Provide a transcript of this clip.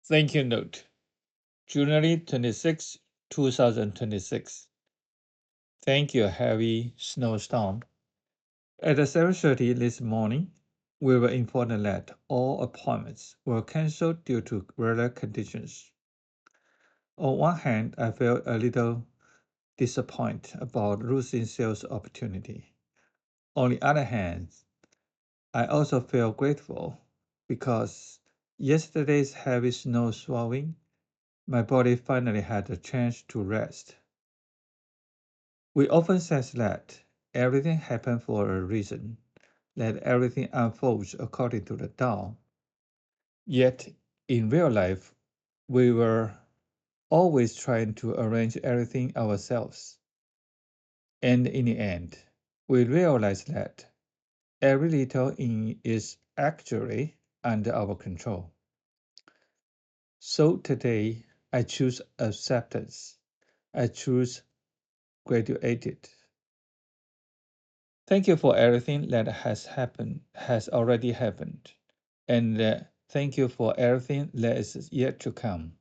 Thank you note. January 26, 2026. Thank you, heavy snowstorm. At 7:30 this morning, we were informed that all appointments were cancelled due to weather conditions. On one hand, I felt a little disappointed about losing sales opportunity. On the other hand, I also feel grateful because yesterday's heavy snow swallowing, my body finally had a chance to rest. We often say that everything happens for a reason, that everything unfolds according to the Tao. Yet, in real life, we were always trying to arrange everything ourselves. And in the end, we realized that every little thing is actually under our control. So today, I choose acceptance. I choose graduated. Thank you for everything that has already happened. And thank you for everything that is yet to come.